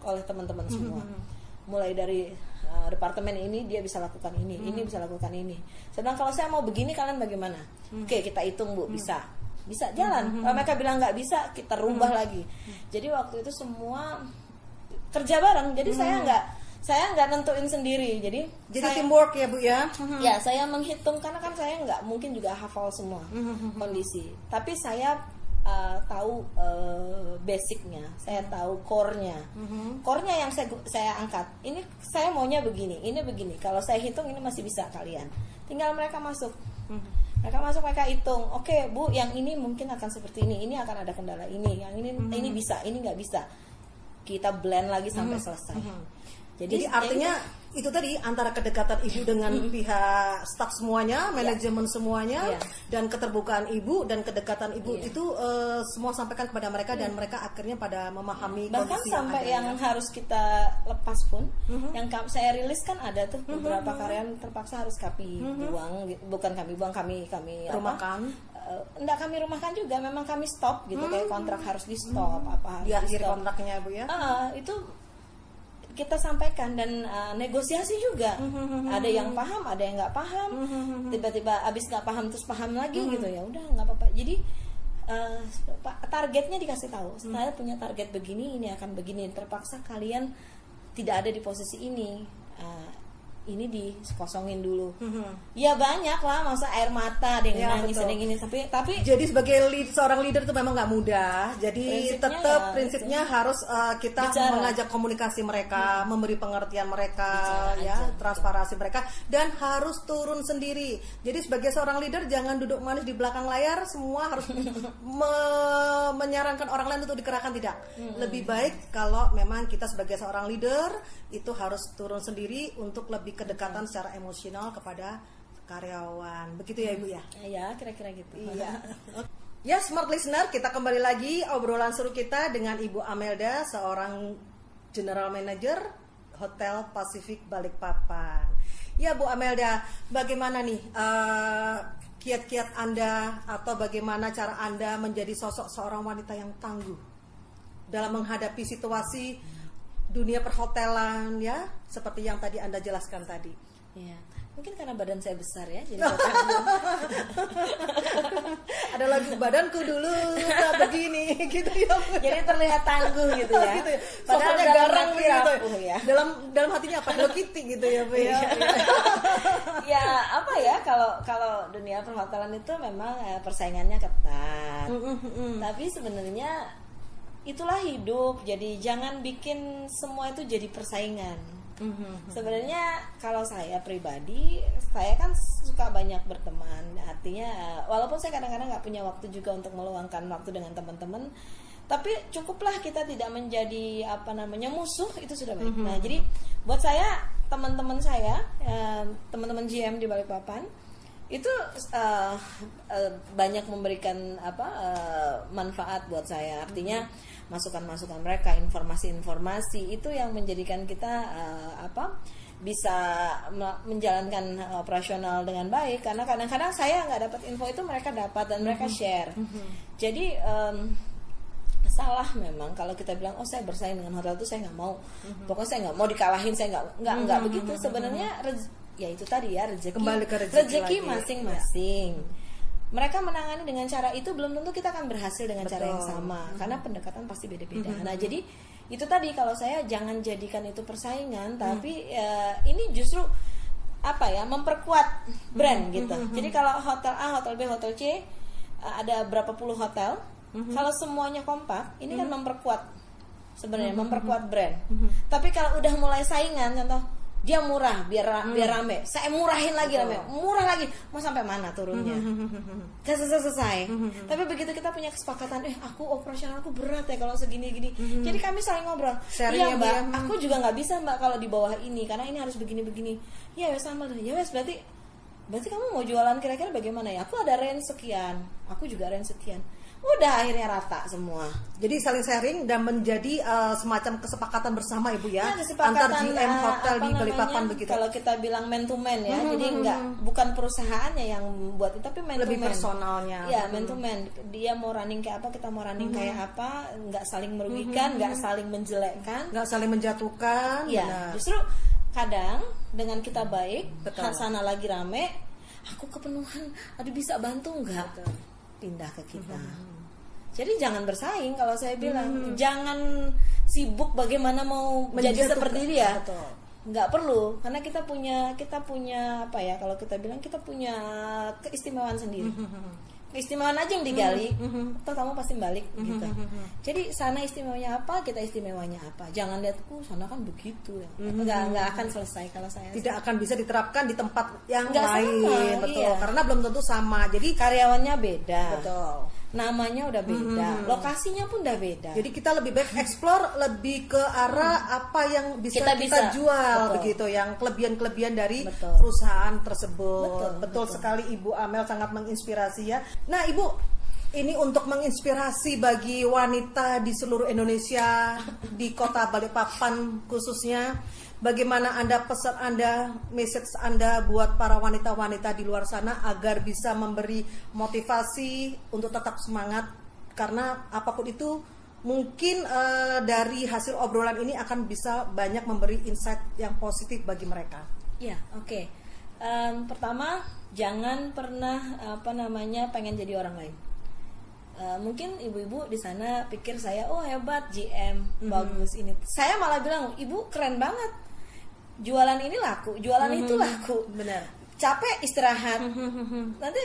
oleh teman-teman semua. Mulai dari departemen ini dia bisa lakukan ini bisa lakukan ini. Sedang kalau saya mau begini, kalian bagaimana? Oke, kita hitung Bu, bisa jalan. Kalau mereka bilang nggak bisa, kita rubah lagi. Jadi waktu itu semua kerja bareng. Jadi saya nggak nentuin sendiri. Jadi saya, teamwork ya Bu ya. Ya, saya menghitung, karena kan saya nggak mungkin juga hafal semua kondisi. Tapi saya tahu basicnya, saya tahu core-nya. Core-nya yang saya angkat. Ini saya maunya begini, ini begini. Kalau saya hitung ini masih bisa kalian. Tinggal mereka masuk. Mereka hitung. Oke Bu, yang ini mungkin akan seperti ini akan ada kendala ini, yang ini bisa, ini nggak bisa. Kita blend lagi sampai selesai. Jadi artinya itu tadi antara kedekatan ibu dengan pihak staf semuanya, manajemen semuanya, dan keterbukaan ibu dan kedekatan ibu itu semua sampaikan kepada mereka, dan mereka akhirnya pada memahami bahkan kondisi sampai yang harus kita lepas pun, yang saya rilis kan ada tuh beberapa karyawan terpaksa harus kami buang, bukan kami buang, kami rumahkan. Enggak kami rumahkan juga, memang kami stop gitu, kayak kontrak harus di stop, di akhir kontraknya Bu ya. Itu kita sampaikan dan negosiasi juga. Ada yang paham, ada yang nggak paham. Tiba-tiba abis nggak paham terus paham lagi gitu, ya udah nggak apa-apa. Jadi targetnya dikasih tahu. Saya punya target begini, ini akan begini. Terpaksa kalian tidak ada di posisi ini. Ini dikosongin dulu. Ya banyak lah, masa air mata, ada yang nangis, ada yang ini. Tapi jadi sebagai seorang leader itu memang nggak mudah. Jadi tetap prinsipnya harus kita mengajak komunikasi mereka, memberi pengertian mereka, transparansi mereka, dan harus turun sendiri. Jadi sebagai seorang leader jangan duduk manis di belakang layar, semua harus menyarankan orang lain untuk dikerahkan, tidak. Lebih baik kalau memang kita sebagai seorang leader itu harus turun sendiri untuk lebih kedekatan secara emosional kepada karyawan. Begitu ya Ibu ya? Iya, kira-kira gitu. Iya. Ya, smart listener, kita kembali lagi obrolan seru kita dengan Ibu Amelda, seorang General Manager Hotel Pacific Balikpapan. Ya Bu Amelda, bagaimana nih kiat-kiat Anda atau bagaimana cara Anda menjadi sosok seorang wanita yang tangguh dalam menghadapi situasi dunia perhotelan ya, seperti yang tadi Anda jelaskan tadi? Iya, mungkin karena badan saya besar ya, jadi ada lagu badanku dulu tak begini gitu ya. Jadi terlihat tangguh gitu ya. Gitu ya. Padahal Sosoknya garang gitu ya. Dalam hatinya apa? Hello Kitty gitu ya, Bu ya. Ya, apa ya, kalau dunia perhotelan itu memang persaingannya ketat. Tapi sebenarnya itulah hidup. Jadi jangan bikin semua itu jadi persaingan. Sebenarnya kalau saya pribadi, saya kan suka banyak berteman. Artinya walaupun saya kadang-kadang nggak punya waktu juga untuk meluangkan waktu dengan teman-teman, tapi cukuplah kita tidak menjadi musuh, itu sudah baik. Nah, jadi buat saya, teman-teman saya, teman-teman GM di Balikpapan itu banyak memberikan manfaat buat saya. Artinya masukan-masukan mereka, informasi-informasi itu yang menjadikan kita bisa menjalankan operasional dengan baik. Karena kadang-kadang saya nggak dapat info itu, mereka dapat dan mereka share. Jadi salah memang kalau kita bilang saya bersaing dengan hotel itu, saya nggak mau. Pokoknya saya nggak mau dikalahin, saya nggak begitu. Sebenarnya ya itu tadi ya, rezeki masing-masing. Mereka menangani dengan cara itu, belum tentu kita akan berhasil dengan cara yang sama, karena pendekatan pasti beda-beda. Nah, jadi itu tadi, kalau saya jangan jadikan itu persaingan, tapi ini justru memperkuat brand gitu. Jadi kalau hotel A, hotel B, hotel C, ada berapa puluh hotel, kalau semuanya kompak, ini kan memperkuat sebenarnya, memperkuat brand. Tapi kalau udah mulai saingan, contoh dia murah biar rame, saya murahin lagi, rame, murah lagi, mau sampai mana turunnya? Kan selesai. Tapi begitu kita punya kesepakatan, aku operasionalku berat ya kalau segini-gini, jadi kami saling ngobrol. Iya mbak, aku juga nggak bisa mbak kalau di bawah ini, karena ini harus begini-begini. Ya wes sama, ya wes berarti kamu mau jualan kira-kira bagaimana ya? Aku ada range sekian, aku juga range sekian. Udah akhirnya rata semua. Jadi saling sharing dan menjadi semacam kesepakatan bersama Ibu ya, antar GM hotel di Balikpapan begitu. Kalau kita bilang man to man ya, jadi bukan perusahaannya yang buat itu, tapi man lebih to man. Personalnya. Ya, man to man. Dia mau running kayak apa, kita mau running kayak apa, nggak saling merugikan, nggak saling menjelekkan, nggak saling menjatuhkan. Ya, justru kadang dengan kita baik, sana lagi rame, aku kepenuhan, aduh bisa bantu nggak? Pindah ke kita. Jadi jangan bersaing, kalau saya bilang jangan sibuk bagaimana mau jadi seperti dia. Nggak perlu, karena kita punya kalau kita bilang kita punya keistimewaan sendiri. Keistimewaan aja yang digali, atau kamu pasti balik gitu. Jadi sana istimewanya apa, kita istimewanya apa. Jangan lihat sana kan begitu ya. Nggak akan selesai kalau saya. Tidak akan bisa diterapkan di tempat yang nggak lain, sama, betul. Iya. Karena belum tentu sama. Jadi karyawannya beda. Betul. Namanya udah beda, lokasinya pun udah beda. Jadi kita lebih baik explore lebih ke arah apa yang bisa kita jual, begitu, yang kelebihan-kelebihan dari perusahaan tersebut. Betul sekali Ibu Amel, sangat menginspirasi ya. Nah Ibu, ini untuk menginspirasi bagi wanita di seluruh Indonesia, di kota Balikpapan khususnya, bagaimana pesan Anda, message Anda buat para wanita-wanita di luar sana agar bisa memberi motivasi untuk tetap semangat, karena apapun itu mungkin dari hasil obrolan ini akan bisa banyak memberi insight yang positif bagi mereka. Ya, oke. Pertama, jangan pernah pengen jadi orang lain. Mungkin ibu-ibu di sana pikir saya hebat GM, bagus ini. Saya malah bilang, ibu keren banget, jualan ini laku, jualan itu laku. Benar. Capek istirahat, nanti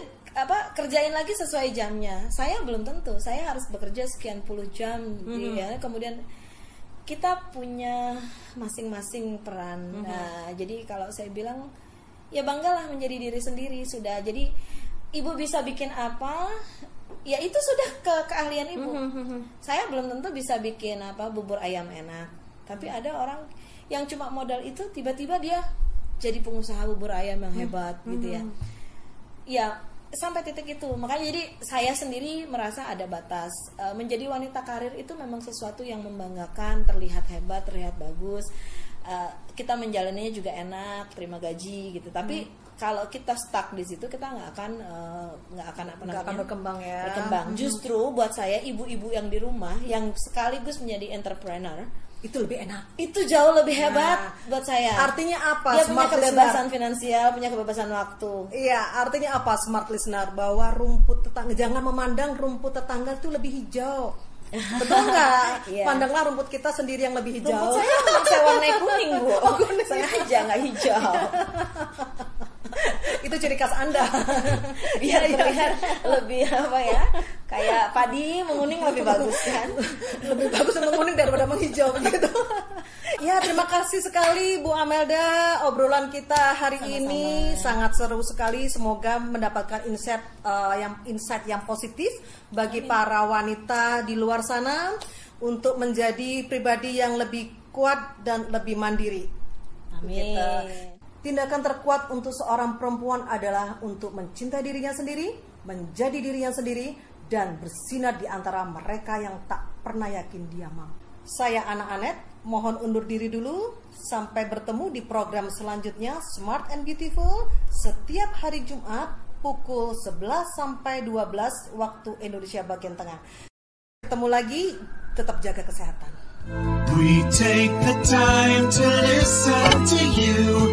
kerjain lagi sesuai jamnya. Saya belum tentu, saya harus bekerja sekian puluh jam, ya. Kemudian kita punya masing-masing peran. Nah, jadi kalau saya bilang, ya banggalah menjadi diri sendiri sudah. Jadi ibu bisa bikin apa, ya itu sudah keahlian ibu. Saya belum tentu bisa bikin bubur ayam enak, tapi ada orang yang cuma modal itu, tiba-tiba dia jadi pengusaha bubur ayam yang hebat gitu ya. Ya sampai titik itu. Makanya jadi saya sendiri merasa ada batas. Menjadi wanita karir itu memang sesuatu yang membanggakan, terlihat hebat, terlihat bagus. Kita menjalaninya juga enak, terima gaji gitu. Tapi kalau kita stuck di situ, kita nggak akan berkembang ya. Justru buat saya, ibu-ibu yang di rumah yang sekaligus menjadi entrepreneur, itu lebih enak. Itu jauh lebih hebat buat saya. Artinya apa? Dia punya kebebasan finansial, punya kebebasan waktu. Iya, artinya apa smart listener? Bahwa rumput tetangga, jangan memandang rumput tetangga itu lebih hijau. Betul nggak? Iya. Pandanglah rumput kita sendiri yang lebih hijau. Rumput saya warna kuning, Bu. Saya aja nggak hijau. Itu ciri khas Anda. Biar terlihat lebih Kayak padi menguning lebih bagus kan? Lebih bagus menguning daripada menghijau gitu. Ya, terima kasih sekali Bu Amelda, obrolan kita hari ini sangat seru sekali. Semoga mendapatkan insight yang positif bagi para wanita di luar sana untuk menjadi pribadi yang lebih kuat dan lebih mandiri. Amin. Tindakan terkuat untuk seorang perempuan adalah untuk mencintai dirinya sendiri, menjadi dirinya sendiri, dan bersinar di antara mereka yang tak pernah yakin dia mampu. Saya Ana Anet, mohon undur diri dulu. Sampai bertemu di program selanjutnya Smart and Beautiful setiap hari Jumat pukul 11 sampai 12 waktu Indonesia bagian tengah. Ketemu lagi, tetap jaga kesehatan. We take the time to listen to you.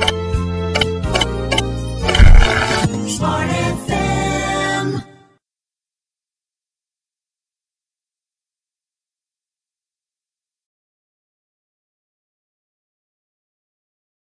Smart